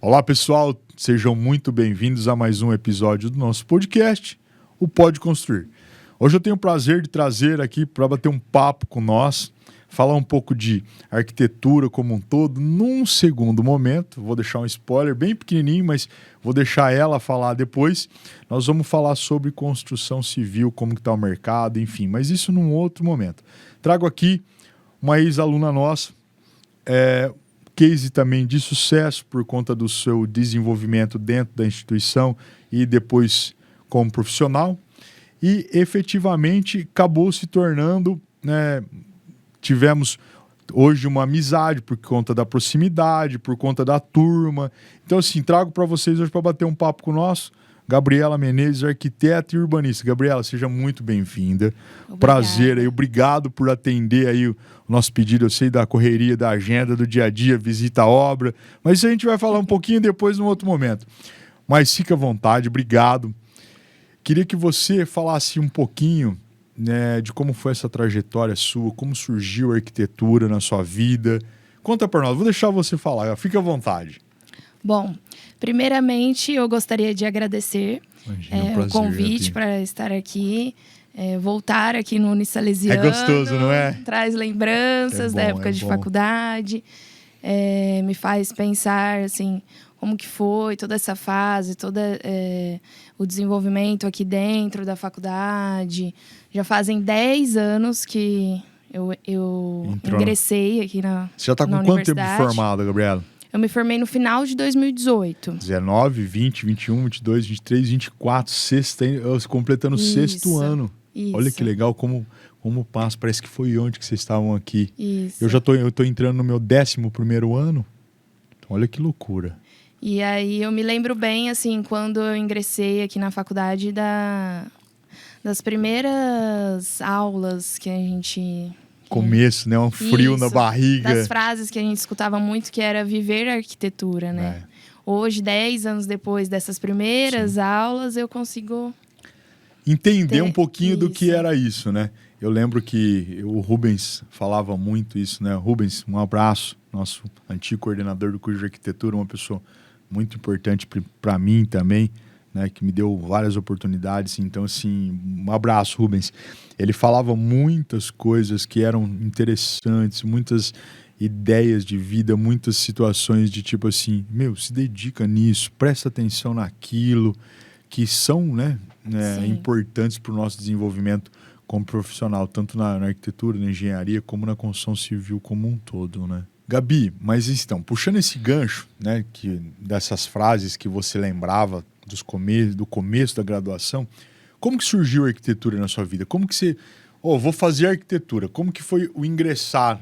Olá, pessoal, sejam muito bem-vindos a mais um episódio do nosso podcast, o Pode Construir. Hoje eu tenho o prazer de trazer aqui para bater um papo com nós, falar um pouco de arquitetura como um todo, num segundo momento. Vou deixar um spoiler bem pequenininho, mas vou deixar ela falar depois. Nós vamos falar sobre construção civil, como que está o mercado, enfim, mas isso num outro momento. Trago aqui uma ex-aluna nossa, case também de sucesso por conta do seu desenvolvimento dentro da instituição e depois como profissional, e efetivamente acabou se tornando, tivemos hoje uma amizade por conta da proximidade, por conta da turma. Então assim, trago para vocês hoje para bater um papo com nós, Gabriela Menezes, arquiteta e urbanista. Gabriela, seja muito bem-vinda. Prazer aí, obrigado por atender aí o nosso pedido. Eu sei da correria, da agenda, do dia a dia, visita a obra, mas isso a gente vai falar um pouquinho depois, num outro momento. Mas fica à vontade, obrigado. Queria que você falasse um pouquinho, de como foi essa trajetória sua, como surgiu a arquitetura na sua vida. Conta para nós, vou deixar você falar, fica à vontade. Bom, primeiramente eu gostaria de agradecer prazer, o convite para estar aqui, voltar aqui no Unisalesiano. É gostoso, não é? Traz lembranças da época de faculdade, me faz pensar assim, como que foi toda essa fase, todo o desenvolvimento aqui dentro da faculdade. Já fazem 10 anos que eu ingressei aqui na Você já está com quanto tempo de formada, Gabriela? Eu me formei no final de 2018. 19, 20, 21, 22, 23, 24, completando o sexto ano. Isso. Olha que legal como passa, parece que foi ontem que vocês estavam aqui. Isso. Eu tô entrando no meu 11º ano. Então, olha que loucura. E aí eu me lembro bem, assim, quando eu ingressei aqui na faculdade, das primeiras aulas que a gente... Começo, né? Um frio na barriga. Das frases que a gente escutava muito, que era viver a arquitetura, né? Hoje, 10 anos depois dessas primeiras aulas, eu consigo... entender um pouquinho do que era isso, né? Eu lembro que o Rubens falava muito isso, né? Rubens, um abraço, nosso antigo coordenador do curso de arquitetura, uma pessoa muito importante para mim também, né? Que me deu várias oportunidades. Então, assim, um abraço, Rubens. Ele falava muitas coisas que eram interessantes, muitas ideias de vida, muitas situações de tipo assim, se dedica nisso, presta atenção naquilo, que são, importantes para o nosso desenvolvimento como profissional, tanto na arquitetura, na engenharia, como na construção civil como um todo, né? Gabi, mas então, puxando esse gancho, dessas frases que você lembrava do começo da graduação, como que surgiu a arquitetura na sua vida? Como que você... vou fazer arquitetura. Como que foi o ingressar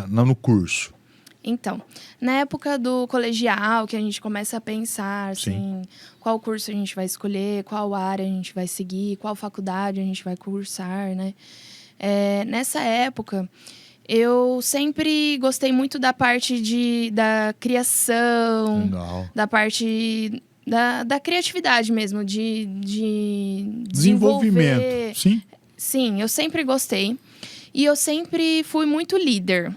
no curso? Então, na época do colegial, que a gente começa a pensar, assim, qual curso a gente vai escolher, qual área a gente vai seguir, qual faculdade a gente vai cursar, né? Nessa época, eu sempre gostei muito da parte da criação, da parte da criatividade mesmo, de desenvolvimento, sim? Sim, eu sempre gostei. E eu sempre fui muito líder.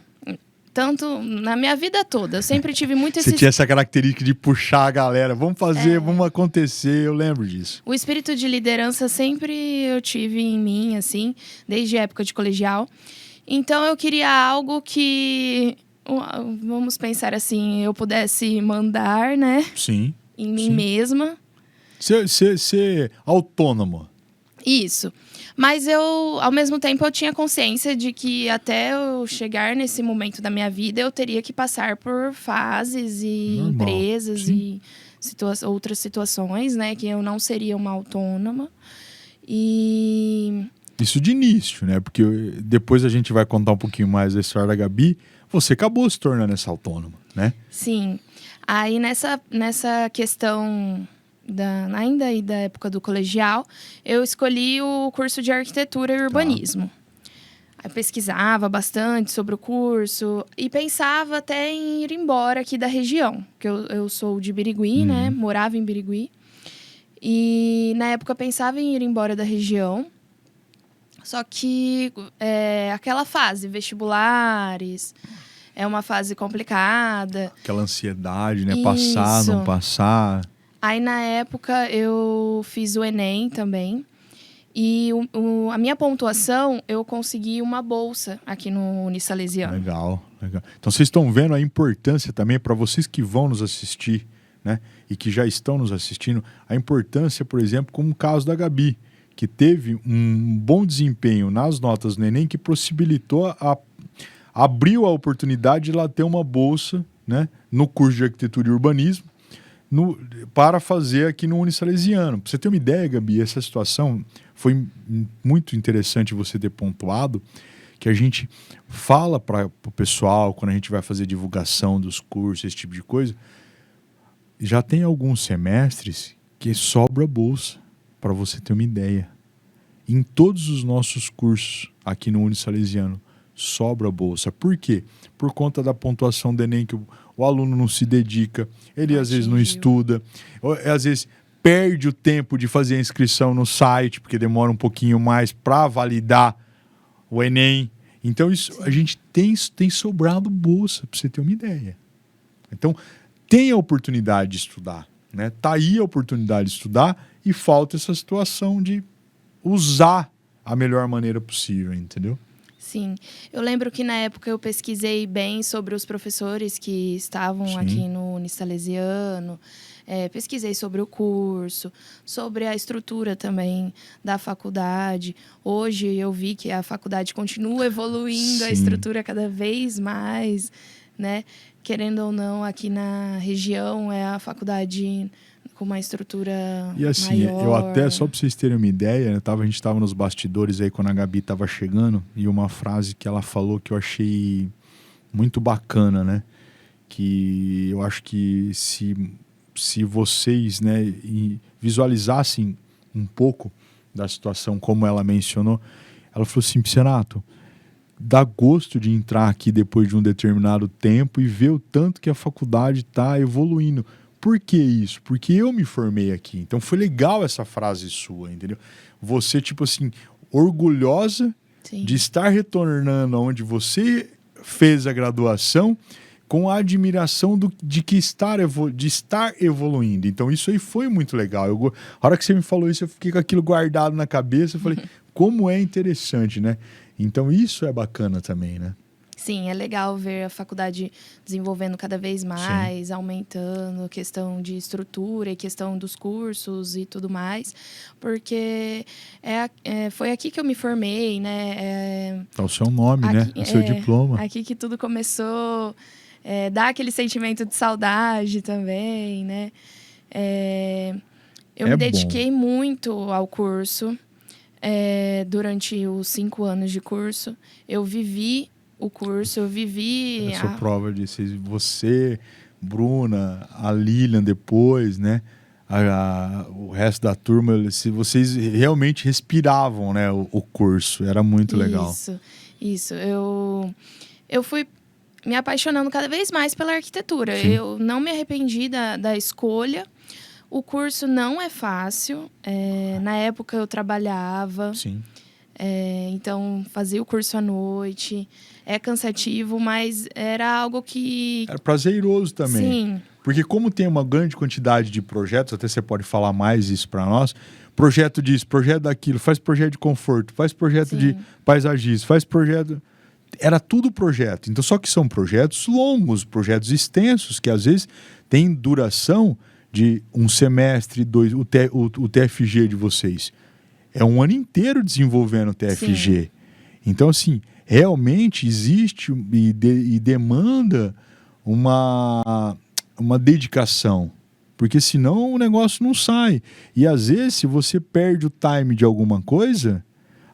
Tanto na minha vida toda, eu sempre tive muito esse... Você tinha essa característica de puxar a galera, vamos fazer, vamos acontecer, eu lembro disso. O espírito de liderança sempre eu tive em mim, assim, desde a época de colegial. Então eu queria algo que, vamos pensar assim, eu pudesse mandar, né? Sim. Em mim mesma. Ser autônoma. Isso. Mas ao mesmo tempo, eu tinha consciência de que até eu chegar nesse momento da minha vida, eu teria que passar por fases e empresas e outras situações, né? Que eu não seria uma autônoma. E... Isso de início, né? Porque depois a gente vai contar um pouquinho mais da história da Gabi. Você acabou se tornando essa autônoma, né? Sim. Aí, nessa questão... ainda aí da época do colegial, eu escolhi o curso de arquitetura e urbanismo. Eu pesquisava bastante sobre o curso e pensava até em ir embora aqui da região, porque eu sou de Birigui, né? Morava em Birigui. E na época eu pensava em ir embora da região. Só que aquela fase, vestibulares, é uma fase complicada. Aquela ansiedade, né? Isso. Passar, não passar. Aí, na época, eu fiz o Enem também. E a minha pontuação, eu consegui uma bolsa aqui no Unisalesiano. Legal. Então, vocês estão vendo a importância também, para vocês que vão nos assistir, né? E que já estão nos assistindo, a importância, por exemplo, como o caso da Gabi, que teve um bom desempenho nas notas no Enem, que possibilitou, abriu a oportunidade de ela ter uma bolsa, né? No curso de Arquitetura e Urbanismo, para fazer aqui no Unisalesiano. Para você ter uma ideia, Gabi, essa situação foi muito interessante você ter pontuado, que a gente fala para o pessoal, quando a gente vai fazer divulgação dos cursos, esse tipo de coisa, já tem alguns semestres que sobra bolsa, para você ter uma ideia. Em todos os nossos cursos aqui no Unisalesiano, sobra bolsa. Por quê? Por conta da pontuação do Enem, que o aluno não se dedica, ele às vezes não estuda, às vezes perde o tempo de fazer a inscrição no site, porque demora um pouquinho mais para validar o Enem. Então, isso, a gente tem sobrado bolsa, para você ter uma ideia. Então, tem a oportunidade de estudar, né? Tá aí a oportunidade de estudar e falta essa situação de usar a melhor maneira possível, entendeu? Sim. Eu lembro que na época eu pesquisei bem sobre os professores que estavam aqui no Unisalesiano, pesquisei sobre o curso, sobre a estrutura também da faculdade. Hoje eu vi que a faculdade continua evoluindo, a estrutura cada vez mais, né? Querendo ou não, aqui na região é a faculdade com uma estrutura e assim, maior. eu até, só para vocês terem uma ideia, a gente estava nos bastidores aí quando a Gabi estava chegando, e uma frase que ela falou que eu achei muito bacana, né? Que eu acho que se vocês, né, visualizassem um pouco da situação como ela mencionou, ela falou assim: Piscinato, dá gosto de entrar aqui depois de um determinado tempo e ver o tanto que a faculdade está evoluindo. Por que isso? Porque eu me formei aqui. Então foi legal essa frase sua, entendeu? Você, tipo assim, orgulhosa de estar retornando onde você fez a graduação, com a admiração de estar evoluindo. Então isso aí foi muito legal. A hora que você me falou isso, eu fiquei com aquilo guardado na cabeça. Eu falei, como é interessante, né? Então isso é bacana também, né? Sim, é legal ver a faculdade desenvolvendo cada vez mais, aumentando a questão de estrutura e questão dos cursos e tudo mais, porque foi aqui que eu me formei, né? É o seu nome, aqui, né? O seu diploma. Aqui que tudo começou, dá aquele sentimento de saudade também, né? Eu me dediquei muito ao curso, durante os 5 anos de curso, eu vivi o curso, eu vivi... Eu sou prova disso. Você, Bruna, a Lilian depois, né? O resto da turma, vocês realmente respiravam, né, o curso. Era muito legal. Isso. Eu fui me apaixonando cada vez mais pela arquitetura. Sim. Eu não me arrependi da escolha. O curso não é fácil. Na época eu trabalhava. Sim. Então, fazia o curso à noite. É cansativo, mas era algo que... Era prazeroso também. Sim. Porque como tem uma grande quantidade de projetos, até você pode falar mais isso para nós, projeto disso, projeto daquilo, faz projeto de conforto, faz projeto de paisagismo, faz projeto... Era tudo projeto. Então, só que são projetos longos, projetos extensos, que às vezes têm duração de 1 semestre, 2, o TFG de vocês. É um ano inteiro desenvolvendo o TFG. Sim. Então, assim, realmente existe e demanda uma dedicação. Porque senão o negócio não sai. E às vezes, se você perde o time de alguma coisa,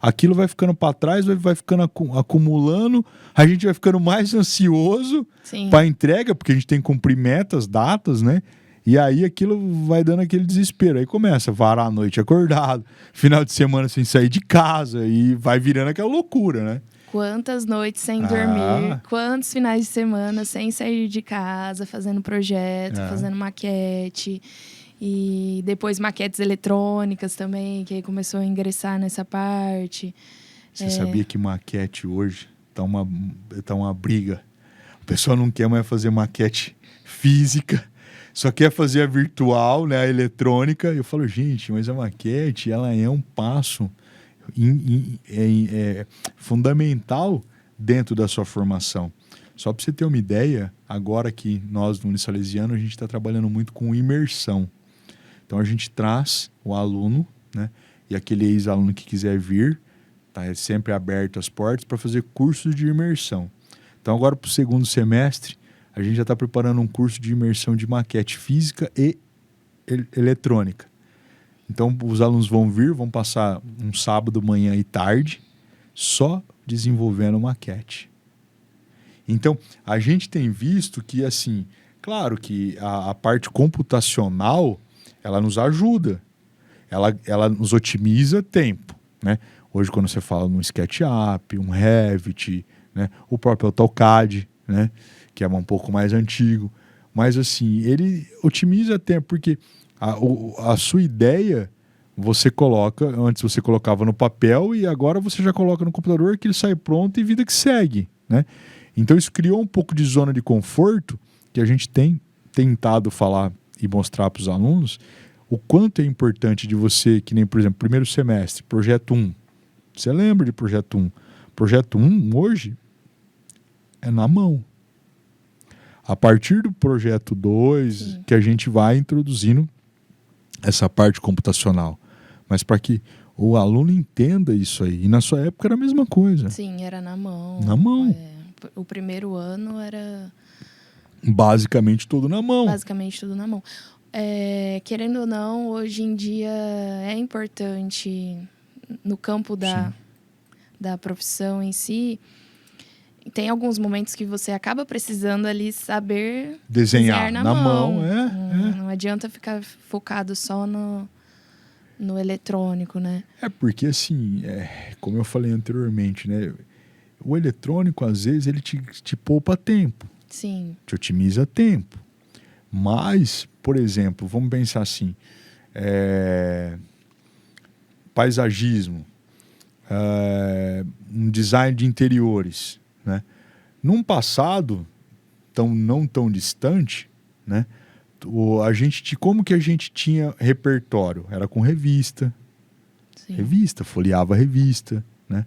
aquilo vai ficando para trás, vai ficando acumulando, a gente vai ficando mais ansioso para a entrega, porque a gente tem que cumprir metas, datas, né? E aí aquilo vai dando aquele desespero. Aí começa a varar a noite acordado, final de semana sem sair de casa, e vai virando aquela loucura, né? Quantas noites sem dormir, quantos finais de semana sem sair de casa, fazendo projeto, fazendo maquete. E depois maquetes eletrônicas também, que aí começou a ingressar nessa parte. Você sabia que maquete hoje tá uma briga? pessoal não quer mais fazer maquete física, só quer fazer a virtual, né, a eletrônica. Eu falo, gente, mas a maquete, ela é um passo fundamental dentro da sua formação. Só para você ter uma ideia, agora que nós, no Unisalesiano, a gente está trabalhando muito com imersão. Então, a gente traz o aluno, né, e aquele ex-aluno que quiser vir, tá sempre aberto as portas para fazer cursos de imersão. Então, agora para o segundo semestre, a gente já está preparando um curso de imersão de maquete física e eletrônica. Então, os alunos vão vir, vão passar um sábado, manhã e tarde, só desenvolvendo maquete. Então, a gente tem visto que, assim, claro que a parte computacional, ela nos ajuda, ela nos otimiza tempo, né? Hoje, quando você fala num SketchUp, um Revit, né? O próprio AutoCAD, né? Que é um pouco mais antigo, mas assim, ele otimiza tempo, porque a sua ideia você coloca, antes você colocava no papel e agora você já coloca no computador que ele sai pronto e vida que segue, né? Então isso criou um pouco de zona de conforto que a gente tem tentado falar e mostrar para os alunos o quanto é importante de você, que nem, por exemplo, primeiro semestre, projeto 1. Você lembra de projeto 1? Projeto 1 hoje é na mão. A partir do projeto 2, que a gente vai introduzindo essa parte computacional. Mas para que o aluno entenda isso aí. E na sua época era a mesma coisa. Sim, era na mão. Na mão. O primeiro ano era... Basicamente tudo na mão. Basicamente tudo na mão. Querendo ou não, hoje em dia é importante, no campo da profissão em si, tem alguns momentos que você acaba precisando ali saber desenhar na mão. Não adianta ficar focado só no eletrônico, né? Porque assim, como eu falei anteriormente, né? O eletrônico, às vezes, ele te poupa tempo. Sim. Te otimiza tempo. Mas, por exemplo, vamos pensar assim, paisagismo, um design de interiores, né? Num passado não tão distante, né? Como que a gente tinha repertório? Era com revista. Sim. Revista, folheava a revista, né?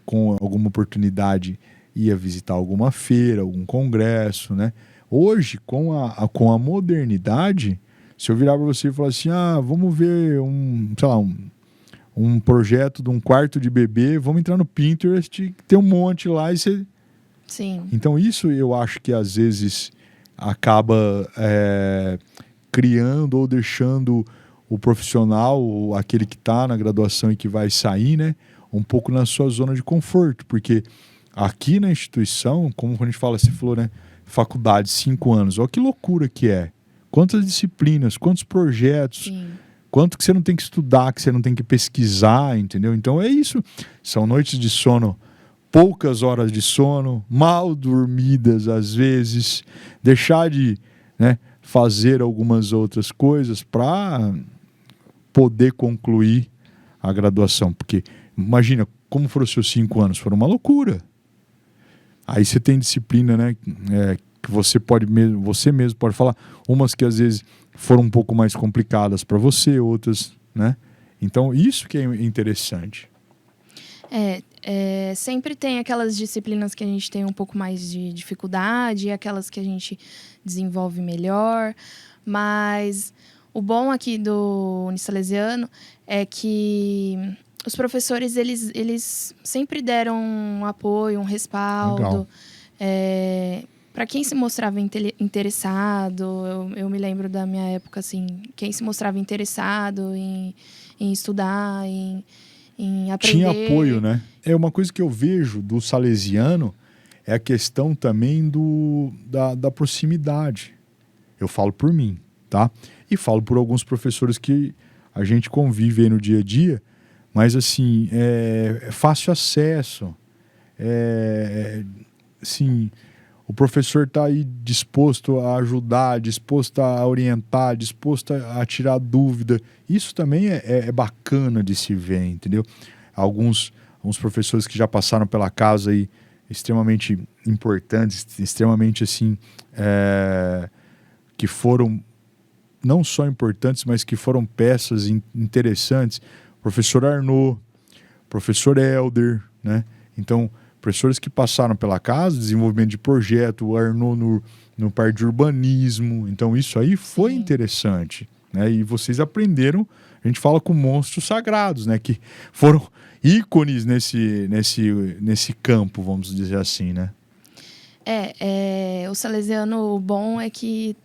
Com alguma oportunidade ia visitar alguma feira, algum congresso, né? Hoje, com a modernidade, se eu virar para você e falar assim, vamos ver um projeto de um quarto de bebê, vamos entrar no Pinterest, tem um monte lá e você... Sim. Então isso eu acho que às vezes acaba criando ou deixando o profissional, aquele que está na graduação e que vai sair, né, um pouco na sua zona de conforto, porque aqui na instituição, como a gente fala, você falou, né, faculdade, 5 anos, olha que loucura que é. Quantas disciplinas, quantos projetos... Sim. Quanto que você não tem que estudar, que você não tem que pesquisar, entendeu? Então é isso. São noites de sono, poucas horas de sono, mal dormidas às vezes, deixar de, né, fazer algumas outras coisas para poder concluir a graduação. Porque imagina, como foram os seus 5 anos? Foram uma loucura. Aí você tem disciplina, né, que você mesmo pode falar, umas que às vezes foram um pouco mais complicadas para você, outras, né? Então, isso que é interessante. Sempre tem aquelas disciplinas que a gente tem um pouco mais de dificuldade, aquelas que a gente desenvolve melhor, mas o bom aqui do Unisalesiano é que os professores, eles sempre deram um apoio, um respaldo. Para quem se mostrava interessado, eu me lembro da minha época, assim, quem se mostrava interessado em estudar, em aprender. Tinha apoio, né? Uma coisa que eu vejo do salesiano é a questão também da proximidade. Eu falo por mim, tá? E falo por alguns professores que a gente convive aí no dia a dia, mas assim, é fácil acesso, assim... O professor está aí disposto a ajudar, disposto a orientar, disposto a tirar dúvida. Isso também é bacana de se ver, entendeu? Alguns professores que já passaram pela casa aí, extremamente importantes, extremamente assim, que foram não só importantes, mas que foram peças interessantes. Professor Arnaud, professor Helder, né? Então, professores que passaram pela casa, desenvolvimento de projeto, o Arnaud no parte de urbanismo. Então, isso aí foi interessante, né? E vocês aprenderam, a gente fala com monstros sagrados, né? Que foram ícones nesse campo, vamos dizer assim, né? O salesiano bom é que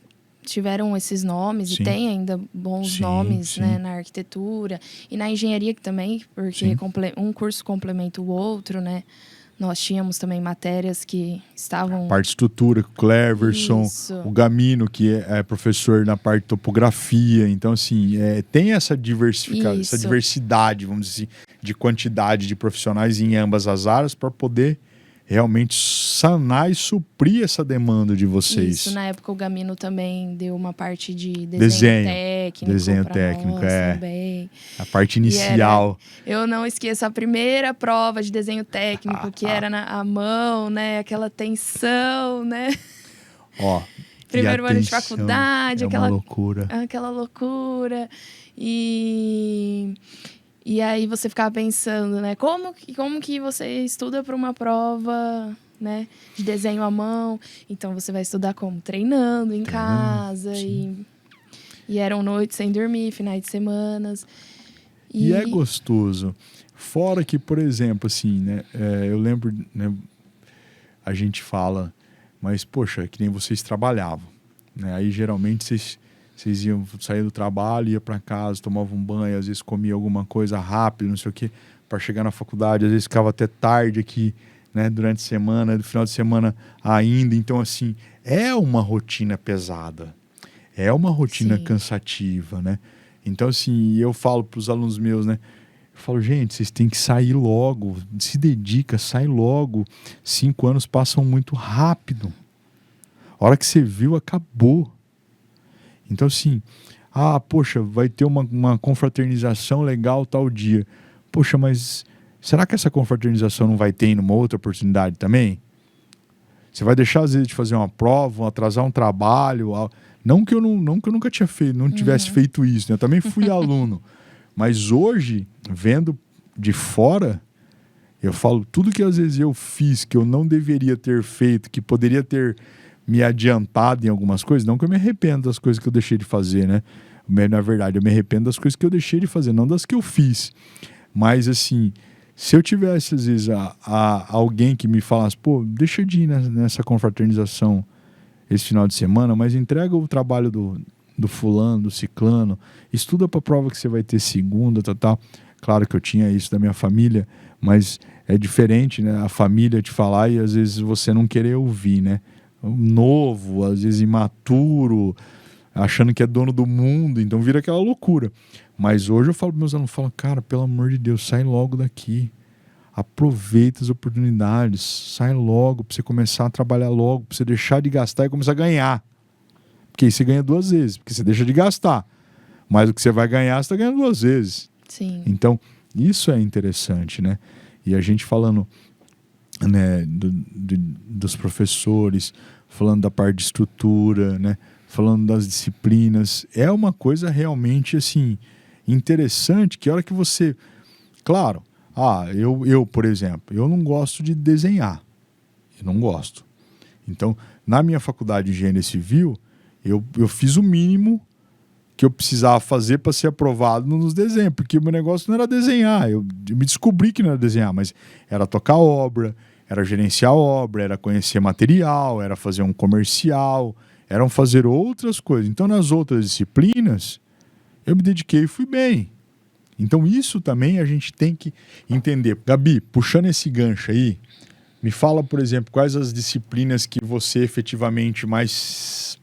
tiveram esses nomes e tem ainda bons nomes né, na arquitetura e na engenharia também, porque um curso complementa o outro, né? Nós tínhamos também matérias que estavam... A parte de estrutura, o Cleverson, o Gamino, que é professor na parte de topografia. Então, assim, tem essa diversidade, vamos dizer assim, de quantidade de profissionais em ambas as áreas para poder realmente sanar e suprir essa demanda de vocês. Isso, na época o Gamino também deu uma parte de desenho técnico também. A parte inicial. Eu não esqueço a primeira prova de desenho técnico, que era à mão, né? Aquela tensão, né? Ó, primeiro ano de faculdade, uma loucura. Aquela loucura. E aí você ficava pensando, né? Como que você estuda para uma prova, né, de desenho à mão? Então você vai estudar como? Treinando em casa. E eram noites sem dormir, finais de semanas. E é gostoso. Fora que, por exemplo, assim, né? Eu lembro, né, a gente fala, mas, poxa, que nem vocês trabalhavam, né? Aí geralmente vocês iam sair do trabalho, ia para casa, tomavam um banho, às vezes comia alguma coisa rápido, não sei o quê, para chegar na faculdade, às vezes ficava até tarde aqui, né, durante a semana, no final de semana ainda. Então, assim, é uma rotina pesada, é uma rotina cansativa, né? Então, assim, eu falo para os alunos meus, né, eu falo, gente, vocês têm que sair logo, se dedica, sai logo. 5 anos passam muito rápido. A hora que você viu, acabou. Então, assim, poxa, vai ter uma confraternização legal tal dia. Poxa, mas será que essa confraternização não vai ter numa outra oportunidade também? Você vai deixar, às vezes, de fazer uma prova, atrasar um trabalho. Não que eu nunca tinha feito, não tivesse feito isso, né? Eu também fui aluno. Mas hoje, vendo de fora, eu falo, tudo que às vezes eu fiz, que eu não deveria ter feito, que poderia ter me adiantado em algumas coisas, não que eu me arrependo das coisas que eu deixei de fazer, né? Na verdade, eu me arrependo das coisas que eu deixei de fazer, não das que eu fiz. Mas, assim, se eu tivesse, às vezes, alguém que me falasse, pô, deixa de ir nessa confraternização esse final de semana, mas entrega o trabalho do fulano, do ciclano, estuda para a prova que você vai ter segunda, tal. Claro que eu tinha isso da minha família, mas é diferente, né? A família te falar e, às vezes, você não querer ouvir, né? Novo, às vezes imaturo, achando que é dono do mundo, então vira aquela loucura. Mas hoje eu falo para meus alunos, cara, pelo amor de Deus, sai logo daqui, aproveita as oportunidades, sai logo para você começar a trabalhar logo, para você deixar de gastar e começar a ganhar, porque aí você ganha 2 vezes, porque você deixa de gastar, mas o que você vai ganhar, você está ganhando 2 vezes. Sim. Então, isso é interessante, né? E a gente falando, né, dos professores, falando da parte de estrutura, né, falando das disciplinas, é uma coisa realmente assim interessante, que a hora que você, claro, eu por exemplo, eu não gosto de desenhar, eu não gosto. Então, na minha faculdade de engenharia civil, eu fiz o mínimo que eu precisava fazer para ser aprovado nos desenhos, porque o meu negócio não era desenhar, eu me descobri que não era desenhar, mas era tocar obra, era gerenciar obra, era conhecer material, era fazer um comercial, eram fazer outras coisas. Então, nas outras disciplinas, eu me dediquei e fui bem. Então, isso também a gente tem que entender. Gabi, puxando esse gancho aí, me fala, por exemplo, quais as disciplinas que você efetivamente mais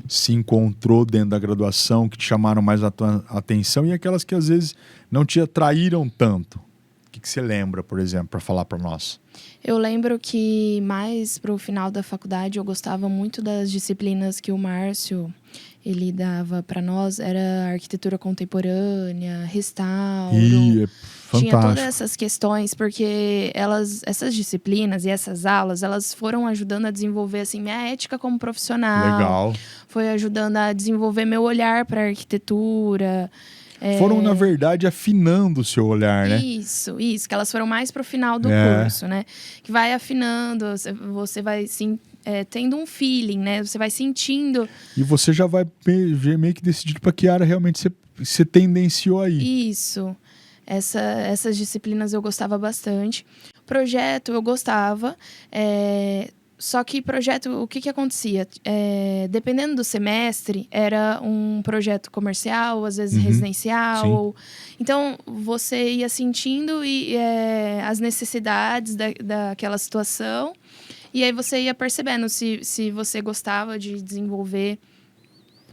se encontrou dentro da graduação, que te chamaram mais a tua atenção, e aquelas que às vezes não te atraíram tanto. O que você lembra, por exemplo, para falar para nós? Eu lembro que mais para o final da faculdade eu gostava muito das disciplinas que o Márcio ele dava para nós, era arquitetura contemporânea, restauro. Tinha todas Fantástico. essas questões, porque essas disciplinas e essas aulas, elas foram ajudando a desenvolver assim, minha ética como profissional. Legal. Foi ajudando a desenvolver meu olhar para a arquitetura. Foram, na verdade, afinando o seu olhar, né? Isso, que elas foram mais pro final do É. curso, né? Que vai afinando, você vai tendo um feeling, né? Você vai sentindo. E você já vai meio que decidido para que área realmente você tendenciou aí. Isso. Essas disciplinas eu gostava bastante. Projeto eu gostava. Só que projeto, o que acontecia? Dependendo do semestre, era um projeto comercial, às vezes residencial. Então, você ia sentindo as necessidades daquela situação. E aí você ia percebendo se você gostava de desenvolver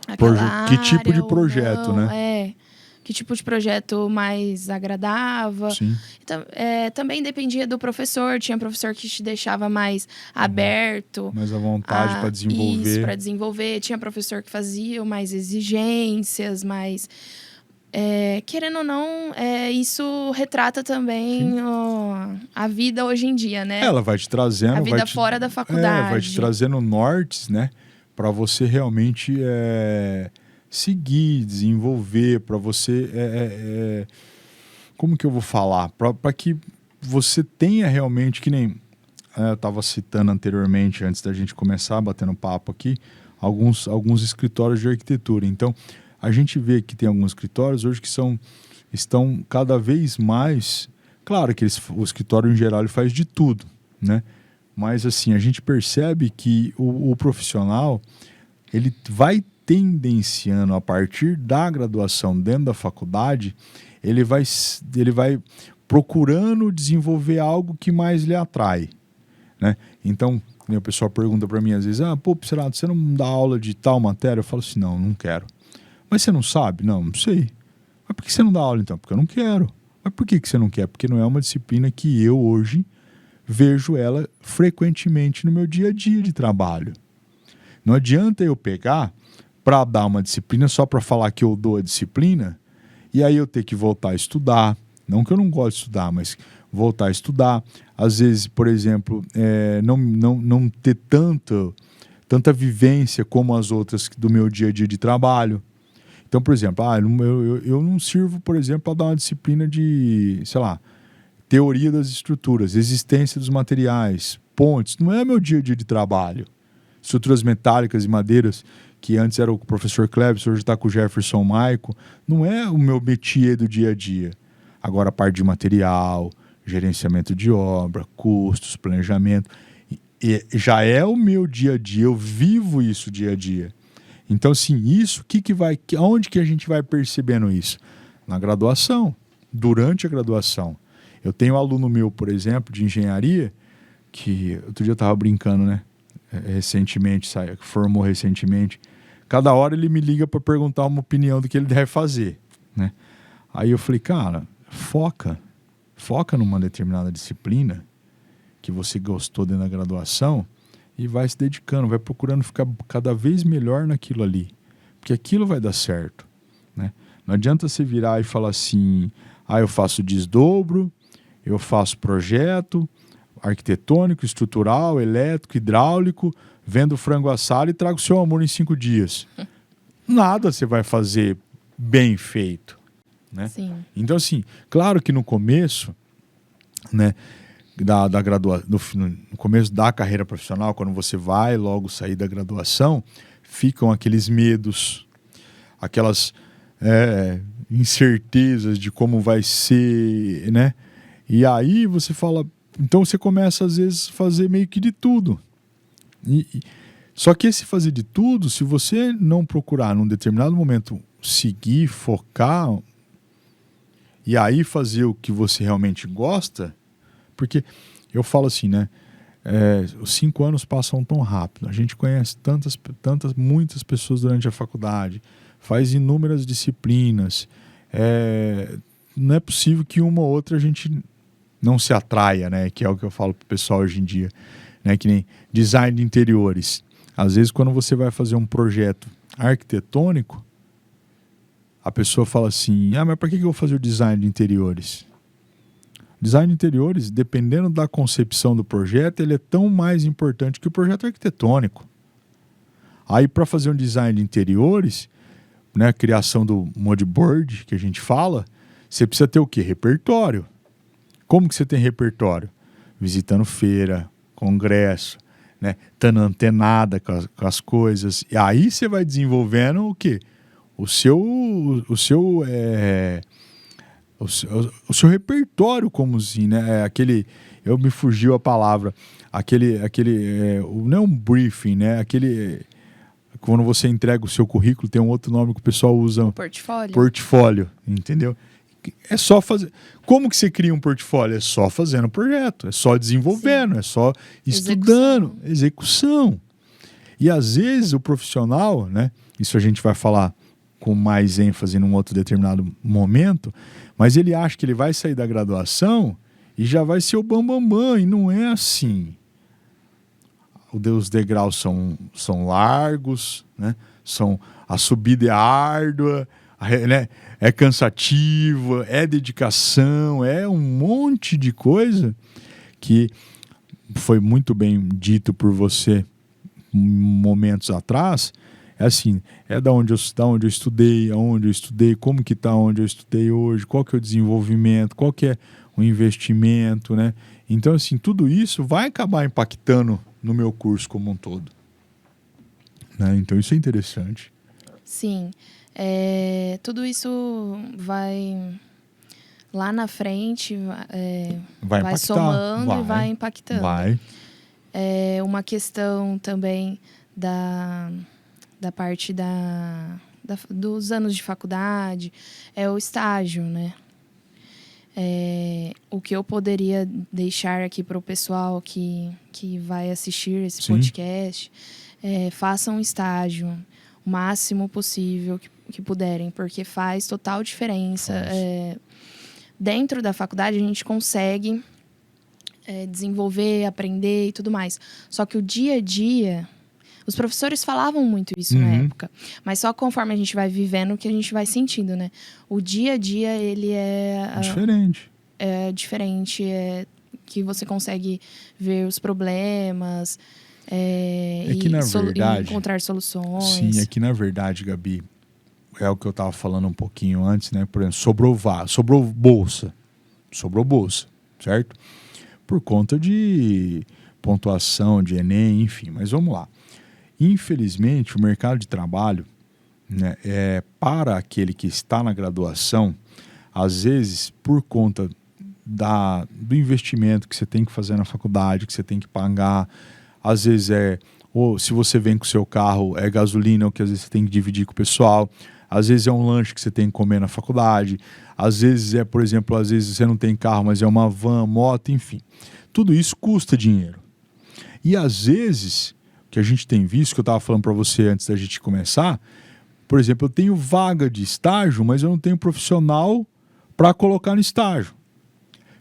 aquela área. Que tipo de projeto, não, né? Que tipo de projeto mais agradava. Sim. Então, também dependia do professor. Tinha professor que te deixava mais aberto. Mais à vontade para desenvolver. Isso, para desenvolver. Tinha professor que fazia mais exigências, mais... querendo ou não, isso retrata também a vida hoje em dia, né? Ela vai te trazendo... A vida fora da faculdade. Vai te trazendo nortes, né? Para você realmente seguir, desenvolver, para você... como que eu vou falar? Para que você tenha realmente, que nem... eu estava citando anteriormente, antes da gente começar, batendo papo aqui, alguns escritórios de arquitetura. Então, a gente vê que tem alguns escritórios hoje que estão cada vez mais... Claro que o escritório, em geral, ele faz de tudo, né? Mas, assim, a gente percebe que o profissional, ele vai tendenciando, a partir da graduação dentro da faculdade, ele vai procurando desenvolver algo que mais lhe atrai, né? Então, o pessoal pergunta para mim às vezes, pô, Pissarrato, você não dá aula de tal matéria? Eu falo assim, não quero. Mas você não sabe? Não sei. Mas por que você não dá aula então? Porque eu não quero. Mas por que você não quer? Porque não é uma disciplina que eu hoje vejo ela frequentemente no meu dia a dia de trabalho. Não adianta eu pegar para dar uma disciplina só para falar que eu dou a disciplina e aí eu ter que voltar a estudar. Não que eu não gosto de estudar, mas voltar a estudar. Às vezes, por exemplo, não ter tanta vivência como as outras do meu dia a dia de trabalho. Então, por exemplo, eu não sirvo, por exemplo, para dar uma disciplina de, sei lá, teoria das estruturas, existência dos materiais, pontes. Não é meu dia a dia de trabalho. Estruturas metálicas e madeiras, que antes era o professor Klebs, hoje está com o Jefferson Maico, não é o meu métier do dia a dia. Agora, a parte de material, gerenciamento de obra, custos, planejamento, já é o meu dia a dia, eu vivo isso dia a dia. Então, assim, isso, aonde que a gente vai percebendo isso? Na graduação, durante a graduação. Eu tenho um aluno meu, por exemplo, de engenharia, que outro dia eu estava brincando, né? Recentemente, formou recentemente. Cada hora ele me liga para perguntar uma opinião do que ele deve fazer, né? Aí eu falei, cara, foca numa determinada disciplina que você gostou dentro da graduação e vai se dedicando, vai procurando ficar cada vez melhor naquilo ali, porque aquilo vai dar certo, né? Não adianta você virar e falar assim, eu faço desdobro, eu faço projeto arquitetônico, estrutural, elétrico, hidráulico, vendo frango assado e trago seu amor em 5 dias. Nada você vai fazer bem feito, né? Sim. Então, assim, claro que no começo, né, no começo da carreira profissional, quando você vai logo sair da graduação, ficam aqueles medos, aquelas incertezas de como vai ser, né? E aí você fala... Então você começa, às vezes, a fazer meio que de tudo. Só que esse fazer de tudo, se você não procurar, num determinado momento, seguir, focar, e aí fazer o que você realmente gosta, porque eu falo assim, né? Os 5 anos passam tão rápido. A gente conhece muitas pessoas durante a faculdade, faz inúmeras disciplinas. Não é possível que uma ou outra a gente não se atraia, né? Que é o que eu falo pro pessoal hoje em dia, né? Que nem design de interiores. Às vezes, quando você vai fazer um projeto arquitetônico, a pessoa fala assim, mas para que eu vou fazer o design de interiores? Design de interiores, dependendo da concepção do projeto, ele é tão mais importante que o projeto arquitetônico. Aí, para fazer um design de interiores, né, a criação do mood board, que a gente fala, você precisa ter o quê? Repertório. Como que você tem repertório? Visitando feira, congresso, né, estando antenada com as coisas. E aí você vai desenvolvendo o quê? O seu repertório, como assim, né? Eu me fugiu a palavra, não é um briefing, né? Quando você entrega o seu currículo, tem um outro nome que o pessoal usa. O portfólio. Portfólio, entendeu? É só fazer. Como que você cria um portfólio? É só fazendo projeto, é só desenvolvendo, é só estudando, execução. E às vezes o profissional, né? Isso a gente vai falar com mais ênfase num outro determinado momento, mas ele acha que ele vai sair da graduação e já vai ser o bambambam, e não é assim. Os degraus são largos, né? A subida é árdua, né? É cansativa, é dedicação, é um monte de coisa que foi muito bem dito por você momentos atrás. É assim, da onde eu estudei, aonde eu estudei, como que está onde eu estudei hoje, qual que é o desenvolvimento, qual que é o investimento, né? Então, assim, tudo isso vai acabar impactando no meu curso como um todo. Né? Então, isso é interessante. Sim. Tudo isso vai lá na frente, vai somando e vai impactando. Vai. É uma questão também da parte dos anos de faculdade, é o estágio, né? O que eu poderia deixar aqui para o pessoal que vai assistir esse podcast, façam um estágio o máximo possível que puderem, porque faz total diferença. Dentro da faculdade a gente consegue desenvolver, aprender e tudo mais. Só que o dia a dia, os professores falavam muito isso na época, mas só conforme a gente vai vivendo que a gente vai sentindo, né? O dia a dia, ele diferente. É diferente, que você consegue ver os problemas que, na verdade, e encontrar soluções. Sim, na verdade, Gabi, é o que eu estava falando um pouquinho antes, né? Por exemplo, sobrou bolsa, certo? Por conta de pontuação, de Enem, enfim, mas vamos lá. Infelizmente, o mercado de trabalho, né, para aquele que está na graduação, às vezes, por conta do investimento que você tem que fazer na faculdade, que você tem que pagar, às vezes ou se você vem com o seu carro, é gasolina, ou que às vezes você tem que dividir com o pessoal, às vezes é um lanche que você tem que comer na faculdade, às vezes por exemplo, às vezes você não tem carro, mas é uma van, moto, enfim. Tudo isso custa dinheiro. E às vezes, que a gente tem visto, que eu estava falando para você antes da gente começar, por exemplo, eu tenho vaga de estágio, mas eu não tenho profissional para colocar no estágio,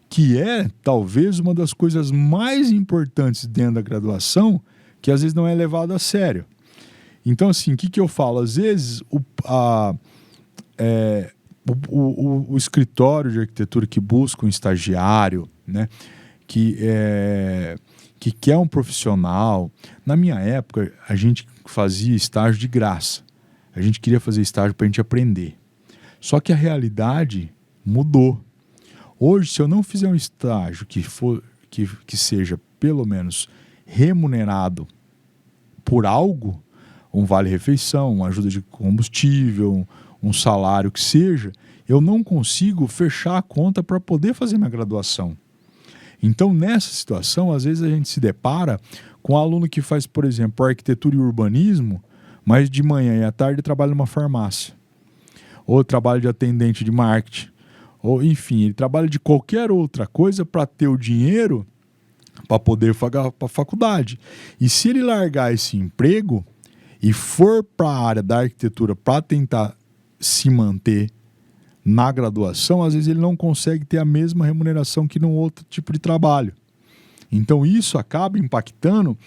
que é talvez uma das coisas mais importantes dentro da graduação, que às vezes não é levado a sério. Então, assim, o que eu falo? Às vezes, o escritório de arquitetura que busca um estagiário, né, que quer um profissional. Na minha época, a gente fazia estágio de graça. A gente queria fazer estágio para a gente aprender. Só que a realidade mudou. Hoje, se eu não fizer um estágio que seja, pelo menos, remunerado por algo, um vale-refeição, uma ajuda de combustível, um salário que seja, eu não consigo fechar a conta para poder fazer minha graduação. Então, nessa situação, às vezes a gente se depara com um aluno que faz, por exemplo, arquitetura e urbanismo, mas de manhã e à tarde trabalha numa farmácia, ou trabalha de atendente de marketing, ou enfim, ele trabalha de qualquer outra coisa para ter o dinheiro para poder pagar para a faculdade. E se ele largar esse emprego e for para a área da arquitetura para tentar se manter na graduação, às vezes ele não consegue ter a mesma remuneração que num outro tipo de trabalho. Então isso acaba impactando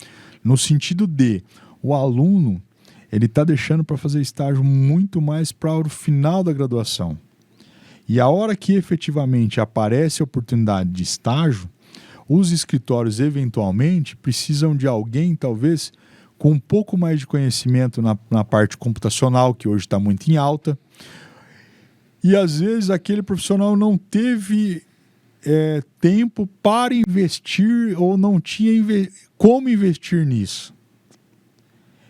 no sentido de o aluno, ele está deixando para fazer estágio muito mais para o final da graduação. E a hora que efetivamente aparece a oportunidade de estágio, os escritórios eventualmente precisam de alguém, talvez, com um pouco mais de conhecimento na parte computacional, que hoje está muito em alta. E às vezes aquele profissional não teve tempo para investir ou não tinha como investir nisso.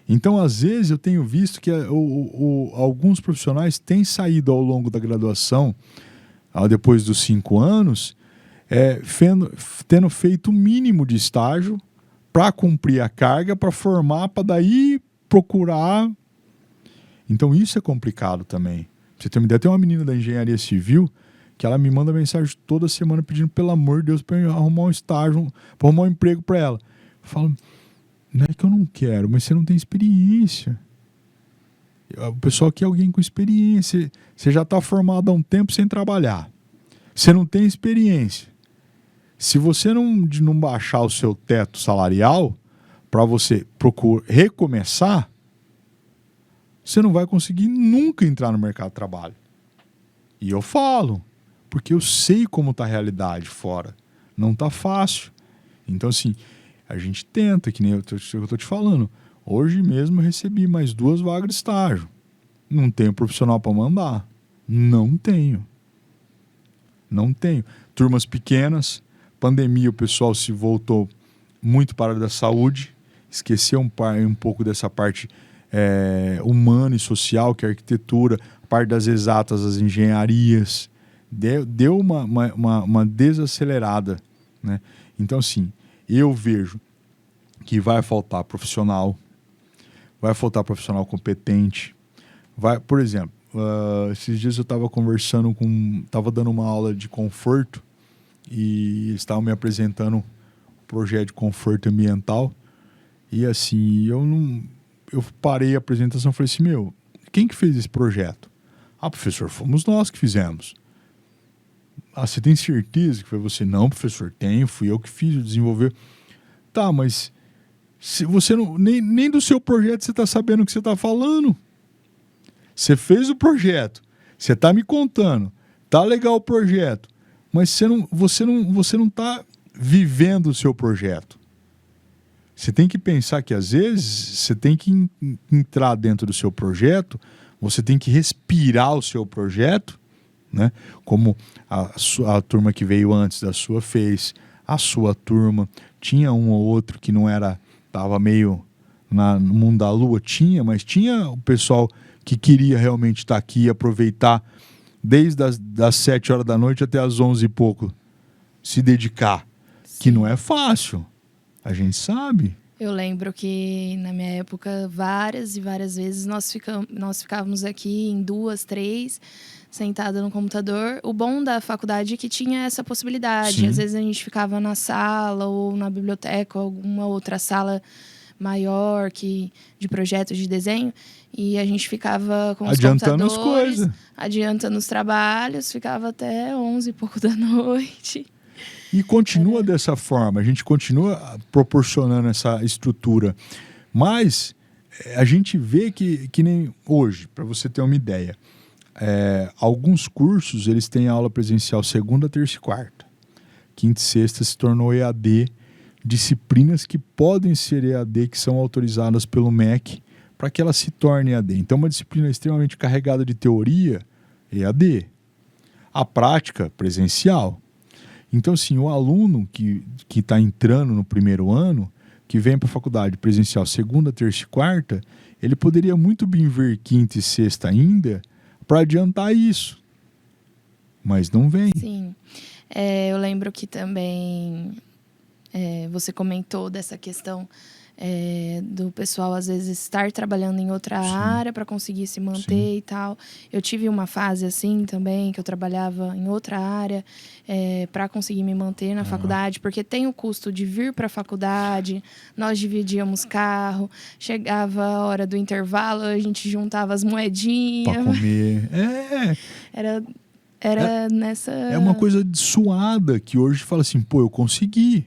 Então, às vezes, eu tenho visto que alguns profissionais têm saído ao longo da graduação, depois dos 5 anos, tendo feito o mínimo de estágio para cumprir a carga, para formar, para daí procurar. Então, isso é complicado também. Pra você ter uma ideia, tem uma menina da engenharia civil que ela me manda mensagem toda semana pedindo, pelo amor de Deus, para eu arrumar um estágio, para arrumar um emprego para ela. Eu falo, não é que eu não quero, mas você não tem experiência. O pessoal quer alguém com experiência. Você já está formado há um tempo sem trabalhar. Você não tem experiência. Se você não baixar o seu teto salarial para você recomeçar, você não vai conseguir nunca entrar no mercado de trabalho. E eu falo, porque eu sei como está a realidade fora. Não está fácil. Então, assim, a gente tenta, que nem eu estou te falando. Hoje mesmo eu recebi mais 2 vagas de estágio. Não tenho profissional para mandar. Não tenho. Turmas pequenas. Pandemia, o pessoal se voltou muito para a área da saúde. Esqueceu um pouco dessa parte humana e social, que é a arquitetura, a parte das exatas, as engenharias. Deu uma desacelerada, né? Então, assim, eu vejo que vai faltar profissional competente. Por exemplo, esses dias eu estava estava dando uma aula de conforto e eles estavam me apresentando um projeto de conforto ambiental e assim, eu parei a apresentação e falei assim, quem que fez esse projeto? Professor, fomos nós que fizemos. Você tem certeza que foi você? Não, professor, tenho, fui eu que fiz, eu desenvolvi. Tá, mas se você nem do seu projeto você está sabendo o que você está falando. Você fez o projeto, você está me contando, tá legal o projeto, mas você não está vivendo o seu projeto. Você tem que pensar que às vezes você tem que entrar dentro do seu projeto, você tem que respirar o seu projeto, né? Como a turma que veio antes da sua fez, a sua turma, tinha um ou outro que não era, estava meio no mundo da lua, mas tinha o pessoal que queria realmente estar aqui e aproveitar desde das 7 horas da noite até as 11 e pouco, se dedicar. Sim. Que não é fácil, a gente sabe. Eu lembro que na minha época, várias e várias vezes nós ficávamos aqui em 2, 3, sentada no computador. O bom da faculdade é que tinha essa possibilidade. Sim. Às vezes a gente ficava na sala ou na biblioteca, ou alguma outra sala maior de projetos de desenho, e a gente ficava com os adiantando computadores, as coisas, adiantando os trabalhos, ficava até 11 e pouco da noite. E continua dessa forma, a gente continua proporcionando essa estrutura, mas a gente vê que nem hoje, para você ter uma ideia, alguns cursos eles têm aula presencial segunda, terça e quarta. Quinta e sexta se tornou EAD, disciplinas que podem ser EAD, que são autorizadas pelo MEC para que elas se tornem EAD. Então, uma disciplina extremamente carregada de teoria, EAD. A prática, presencial. Então, assim, o aluno que está entrando no primeiro ano, que vem para a faculdade presencial segunda, terça e quarta, ele poderia muito bem vir quinta e sexta ainda para adiantar isso. Mas não vem. Sim. Eu lembro que também... você comentou dessa questão do pessoal, às vezes, estar trabalhando em outra Sim. área para conseguir se manter Sim. e tal. Eu tive uma fase assim também, que eu trabalhava em outra área para conseguir me manter na faculdade, porque tem o custo de vir para a faculdade, nós dividíamos carro, chegava a hora do intervalo, a gente juntava as moedinhas. Para comer. Era nessa... É uma coisa suada que hoje fala assim, eu consegui.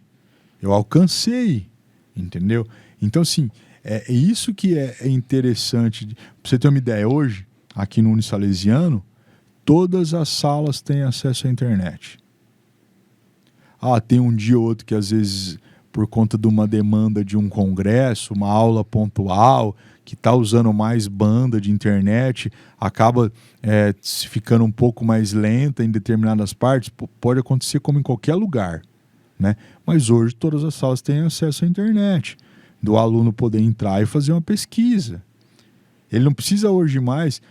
Eu alcancei, entendeu? Então, assim, é isso que é interessante. Pra você ter uma ideia, hoje, aqui no Unisalesiano, todas as salas têm acesso à internet. Tem um dia ou outro que às vezes, por conta de uma demanda de um congresso, uma aula pontual, que está usando mais banda de internet, acaba ficando um pouco mais lenta em determinadas partes. Pode acontecer como em qualquer lugar, né? Mas hoje todas as salas têm acesso à internet, do aluno poder entrar e fazer uma pesquisa. Ele não precisa hoje mais...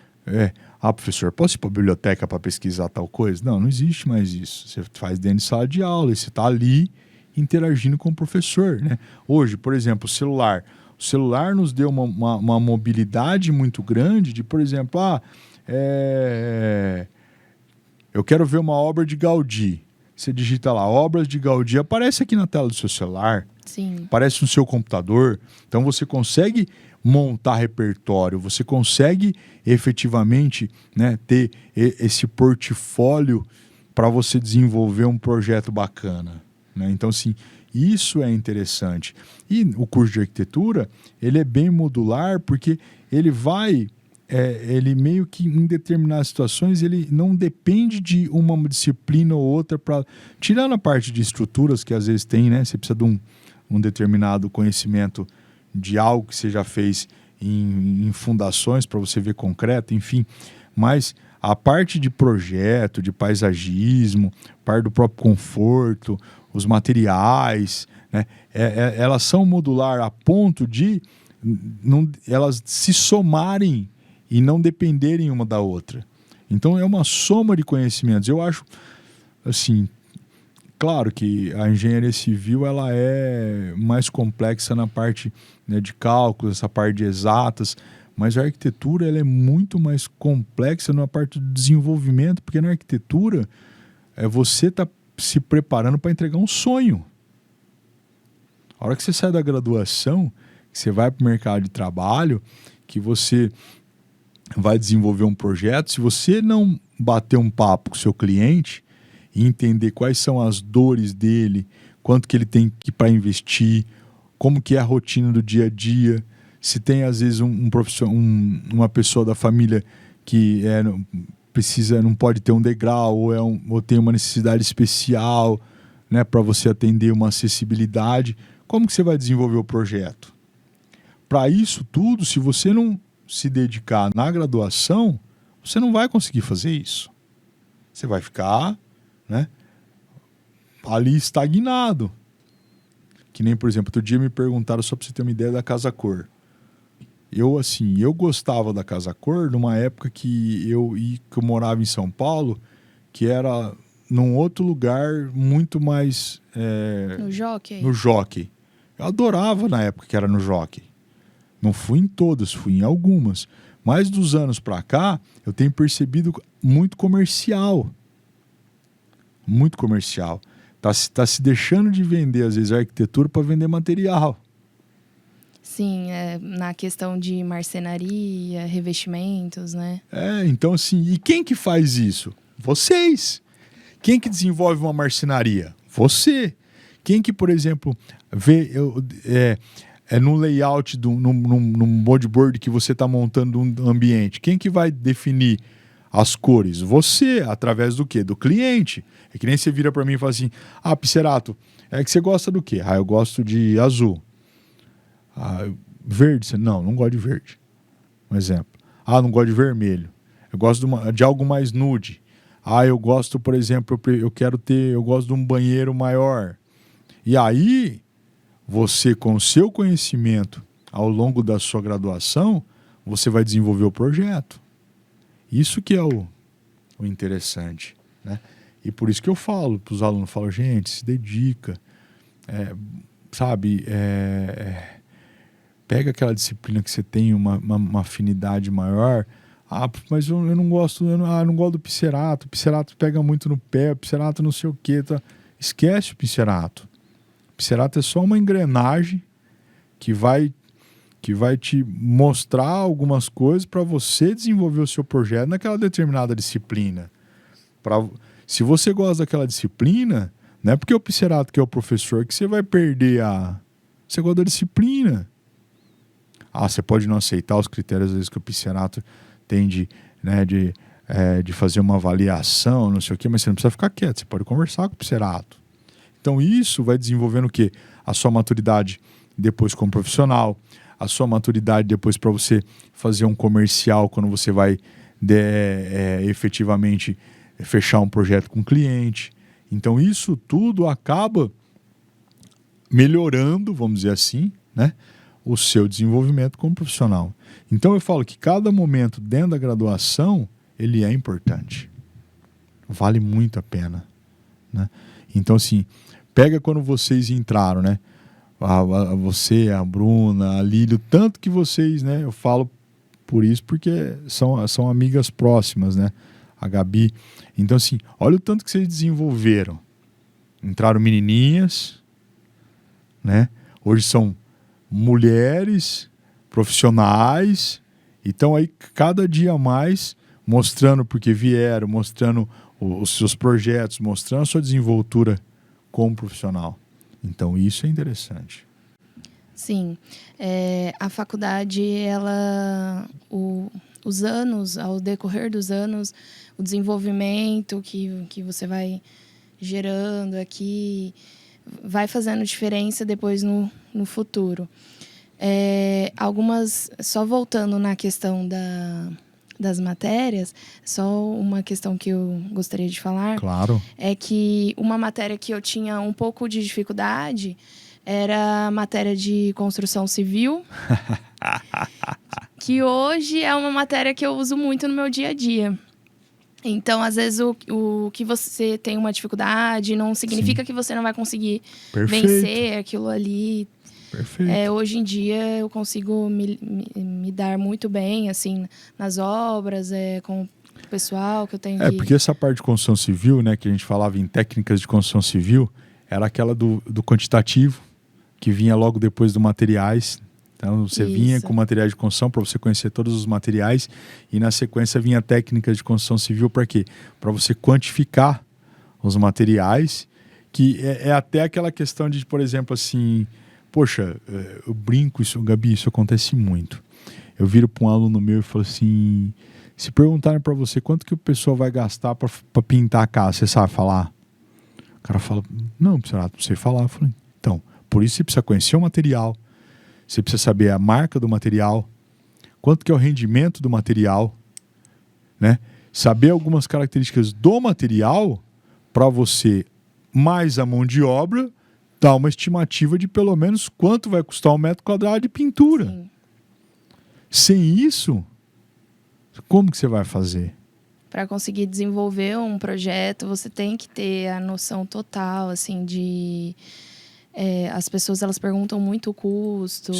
professor, posso ir para a biblioteca para pesquisar tal coisa? Não existe mais isso. Você faz dentro de sala de aula e você está ali interagindo com o professor, né? Hoje, por exemplo, o celular nos deu uma mobilidade muito grande de, por exemplo, eu quero ver uma obra de Gaudí. Você digita lá, obras de Gaudí, aparece aqui na tela do seu celular, Sim. aparece no seu computador. Então você consegue montar repertório, você consegue efetivamente, né, ter esse portfólio para você desenvolver um projeto bacana, né? Então, assim, isso é interessante. E o curso de arquitetura, ele é bem modular porque ele vai... ele meio que em determinadas situações ele não depende de uma disciplina ou outra para... Tirando a parte de estruturas que às vezes tem, né? Você precisa de um determinado conhecimento de algo que você já fez em fundações para você ver concreto, enfim. Mas a parte de projeto, de paisagismo, parte do próprio conforto, os materiais, né? Elas são modular a ponto de elas se somarem e não dependerem uma da outra. Então é uma soma de conhecimentos. Eu acho, assim, claro que a engenharia civil ela é mais complexa na parte, né, de cálculos, essa parte de exatas, mas a arquitetura ela é muito mais complexa na parte do desenvolvimento, porque na arquitetura você está se preparando para entregar um sonho. A hora que você sai da graduação, que você vai para o mercado de trabalho, que você vai desenvolver um projeto, se você não bater um papo com o seu cliente e entender quais são as dores dele, quanto que ele tem para investir, como que é a rotina do dia a dia, se tem às vezes uma pessoa da família que não pode ter um degrau ou tem uma necessidade especial, né, para você atender uma acessibilidade, como que você vai desenvolver o projeto? Para isso tudo, se você não se dedicar na graduação, você não vai conseguir fazer isso. Você vai ficar, né, ali estagnado. Que nem, por exemplo, outro dia me perguntaram, só para você ter uma ideia, da Casa Cor. Eu gostava da Casa Cor numa época que eu morava em São Paulo, que era num outro lugar muito mais... No Jockey? No Jockey. Eu adorava na época que era no Jockey. Não fui em todas, fui em algumas. Mas dos anos para cá, eu tenho percebido muito comercial. Muito comercial. Tá se deixando de vender, às vezes, a arquitetura para vender material. Sim, na questão de marcenaria, revestimentos, né? Então assim, e quem que faz isso? Vocês. Quem que desenvolve uma marcenaria? Você. Quem que, por exemplo, vê... no layout, num bodyboard que você está montando um ambiente, quem que vai definir as cores? Você, através do quê? Do cliente. É que nem você vira para mim e fala assim, Pisserato, é que você gosta do quê? Eu gosto de azul. Verde? Não gosto de verde. Um exemplo. Não gosto de vermelho. Eu gosto de algo mais nude. Eu gosto, por exemplo, eu gosto de um banheiro maior. E aí... Você, com o seu conhecimento ao longo da sua graduação, você vai desenvolver o projeto. Isso que é o interessante, né? E por isso que eu falo para os alunos, gente, se dedica, pega aquela disciplina que você tem uma afinidade maior. Mas eu não gosto, não gosto do Pisserato. O Pisserato pega muito no pé, o Pisserato não sei o quê. Tá? Esquece o Pisserato. Pisserato é só uma engrenagem que vai te mostrar algumas coisas para você desenvolver o seu projeto naquela determinada disciplina. Se você gosta daquela disciplina, não é porque o Pisserato que é o professor que você vai perder Você gosta da disciplina. Você pode não aceitar os critérios às vezes que o Pisserato tem de de fazer uma avaliação, não sei o quê, mas você não precisa ficar quieto, você pode conversar com o Pserato. Então isso vai desenvolvendo o quê? A sua maturidade depois como profissional, a sua maturidade depois para você fazer um comercial quando você vai efetivamente fechar um projeto com o cliente. Então isso tudo acaba melhorando, vamos dizer assim, né, o seu desenvolvimento como profissional. Então eu falo que cada momento dentro da graduação, ele é importante. Vale muito a pena, né? Então assim, pega quando vocês entraram, né? Você, a Bruna, a Lílio, tanto que vocês, né? Eu falo por isso porque são amigas próximas, né? A Gabi. Então assim, olha o tanto que vocês desenvolveram. Entraram menininhas, né? Hoje são mulheres profissionais, então aí cada dia mais mostrando porque vieram, mostrando os seus projetos, mostrando a sua desenvoltura como profissional. Então isso é interessante. Sim, a faculdade, os anos, ao decorrer dos anos, o desenvolvimento que você vai gerando aqui vai fazendo diferença depois no futuro. Só voltando na questão das matérias, só uma questão que eu gostaria de falar. Claro. É que uma matéria que eu tinha um pouco de dificuldade era a matéria de construção civil, que hoje é uma matéria que eu uso muito no meu dia a dia. Então, às vezes, o que você tem uma dificuldade não significa Sim. que você não vai conseguir Perfeito. vencer aquilo ali. Perfeito. Hoje em dia, eu consigo me dar muito bem, assim, nas obras, com o pessoal que eu tenho porque essa parte de construção civil, né, que a gente falava em técnicas de construção civil, era aquela do quantitativo, que vinha logo depois do materiais. Então, você vinha com materiais de construção para você conhecer todos os materiais e, na sequência, vinha técnicas de construção civil para quê? Para você quantificar os materiais, que é até aquela questão de, por exemplo, assim, poxa, eu brinco isso, Gabi, isso acontece muito. Eu viro para um aluno meu e falo assim, se perguntarem para você quanto que o pessoal vai gastar para pintar a casa, você sabe falar? O cara fala, não sei falar. Eu falo, então, por isso você precisa conhecer o material, você precisa saber a marca do material, quanto que é o rendimento do material, né? Saber algumas características do material para você, mais a mão de obra, dar uma estimativa de pelo menos quanto vai custar um metro quadrado de pintura. Sim. Sem isso, como que você vai fazer? Para conseguir desenvolver um projeto, você tem que ter a noção total, assim, de... as pessoas, elas perguntam muito o custo,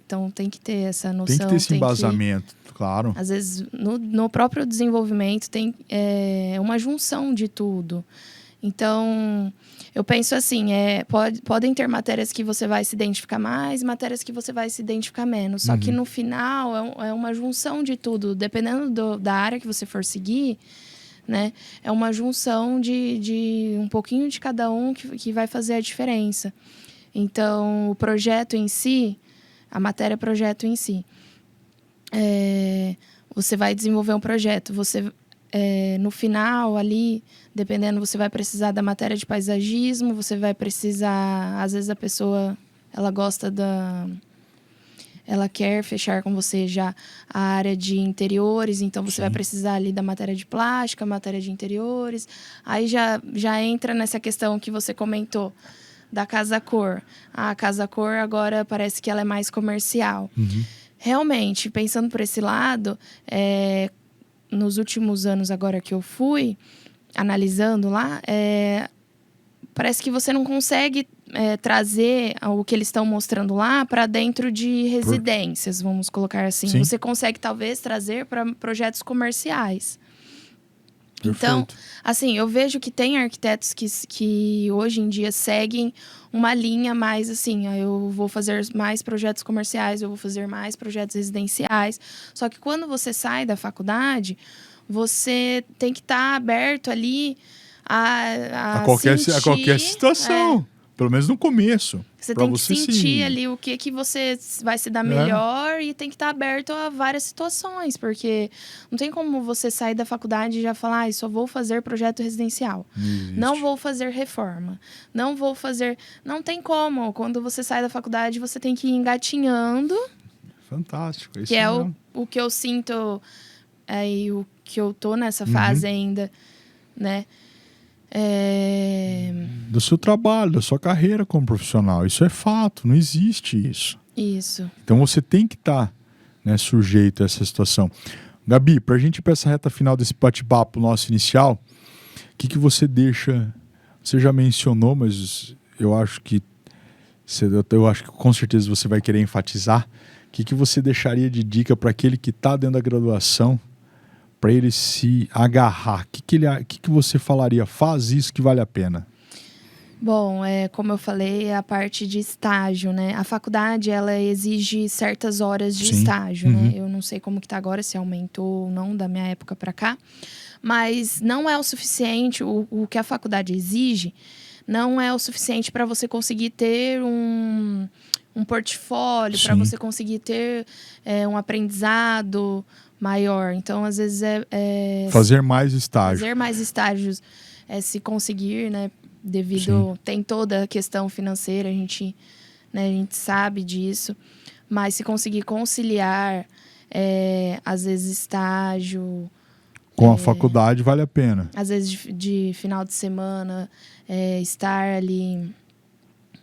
então tem que ter essa noção. Tem que ter esse embasamento, claro. Às vezes, no próprio desenvolvimento, tem uma junção de tudo. Então, eu penso assim, podem ter matérias que você vai se identificar mais, matérias que você vai se identificar menos. Só que no final, é uma junção de tudo. Dependendo da área que você for seguir, né? É uma junção de um pouquinho de cada um que vai fazer a diferença. Então, o projeto em si, a matéria projeto em si, você vai desenvolver um projeto, no final ali, dependendo, você vai precisar da matéria de paisagismo, você vai precisar, às vezes a pessoa, ela quer fechar com você já a área de interiores, então você vai precisar ali da matéria de plástica, matéria de interiores. Aí já entra nessa questão que você comentou, da casa-cor. A casa-cor agora parece que ela é mais comercial. Realmente, pensando por esse lado, nos últimos anos agora que eu fui analisando lá, parece que você não consegue trazer o que eles estão mostrando lá para dentro de residências, vamos colocar assim. Sim. Você consegue, talvez, trazer para projetos comerciais. Perfeito. Então, assim, eu vejo que tem arquitetos que hoje em dia seguem uma linha mais assim, eu vou fazer mais projetos comerciais, eu vou fazer mais projetos residenciais. Só que quando você sai da faculdade, você tem que estar aberto ali a qualquer situação. Pelo menos no começo. Você tem que sentir ali o que você vai se dar melhor e tem que estar aberto a várias situações, porque não tem como você sair da faculdade e já falar, só vou fazer projeto residencial. Não vou fazer reforma. Não vou fazer... Não tem como. Quando você sai da faculdade, você tem que ir engatinhando. Fantástico. Que é o que eu sinto e o que eu tô nessa fase ainda, né? Do seu trabalho, da sua carreira como profissional. Isso é fato, não existe isso. Isso. Então você tem que estar sujeito a essa situação. Gabi, para a gente ir para essa reta final desse bate-papo nosso inicial, o que você deixa... Você já mencionou, mas eu acho que com certeza você vai querer enfatizar. O que você deixaria de dica para aquele que está dentro da graduação, para ele se agarrar? O que você falaria? Faz isso que vale a pena. Bom, como eu falei, é a parte de estágio, né? A faculdade, ela exige certas horas de estágio, né? Eu não sei como que tá agora, se aumentou ou não da minha época para cá. Mas não é o suficiente, o que a faculdade exige, não é o suficiente para você conseguir ter um portfólio, para você conseguir ter um aprendizado maior. Então, às vezes, fazer mais estágios. Fazer mais estágios, se conseguir, né? Devido... Tem toda a questão financeira, a gente sabe disso. Mas se conseguir conciliar, às vezes, estágio... Com a faculdade, vale a pena. Às vezes, de final de semana, estar ali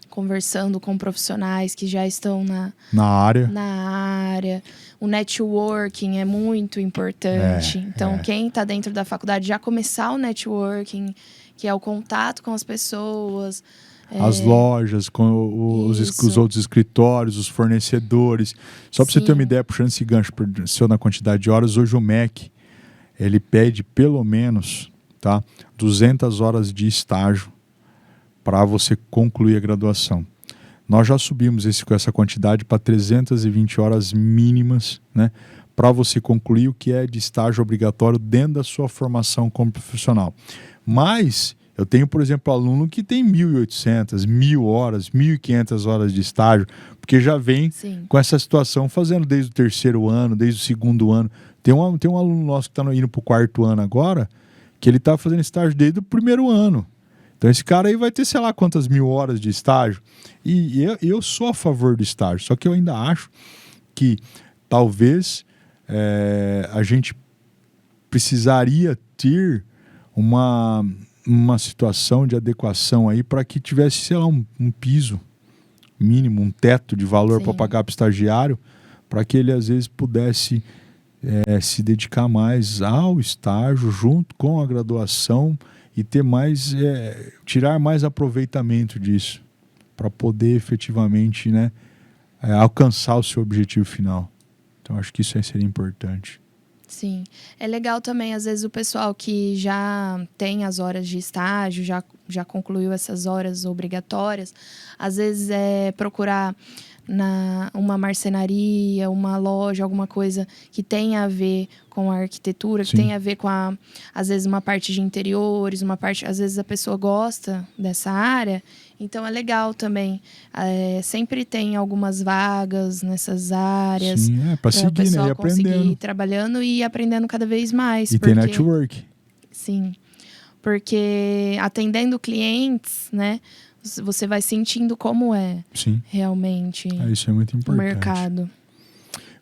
conversando com profissionais que já estão na área. O networking é muito importante. Então, quem está dentro da faculdade, já começar o networking, que é o contato com as pessoas. As lojas, com os outros escritórios, os fornecedores. Só para você ter uma ideia, puxando esse gancho na quantidade de horas, hoje o MEC, ele pede pelo menos 200 horas de estágio para você concluir a graduação. Nós já subimos com essa quantidade para 320 horas mínimas, né, para você concluir o que é de estágio obrigatório dentro da sua formação como profissional. Mas eu tenho, por exemplo, aluno que tem 1.800, 1.000 horas, 1.500 horas de estágio, porque já vem com essa situação fazendo desde o terceiro ano, desde o segundo ano. Tem um aluno nosso que está indo para o quarto ano agora, que ele está fazendo estágio desde o primeiro ano. Então esse cara aí vai ter, sei lá, quantas 1.000 horas de estágio. E eu sou a favor do estágio, só que eu ainda acho que talvez a gente precisaria ter uma situação de adequação aí para que tivesse, sei lá, um piso mínimo, um teto de valor para pagar para o estagiário, para que ele às vezes pudesse se dedicar mais ao estágio junto com a graduação e ter mais, tirar mais aproveitamento disso, para poder efetivamente alcançar o seu objetivo final. Então acho que isso aí seria importante. Sim. É legal também, às vezes, o pessoal que já tem as horas de estágio, já concluiu essas horas obrigatórias, às vezes procurar uma marcenaria, uma loja, alguma coisa que tenha a ver com a arquitetura, que tenha a ver com, às vezes, uma parte de interiores, às vezes a pessoa gosta dessa área, então é legal também. Sempre tem algumas vagas nessas áreas. Sim, para seguir, o pessoal e aprendendo. conseguir ir trabalhando e aprendendo cada vez mais. E tem network. Sim, porque atendendo clientes, né? Você vai sentindo como realmente isso é muito importante. O mercado.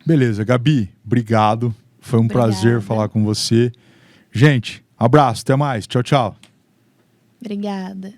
Beleza, Gabi, obrigado. Foi um prazer falar com você. Gente, abraço, até mais. Tchau, tchau. Obrigada.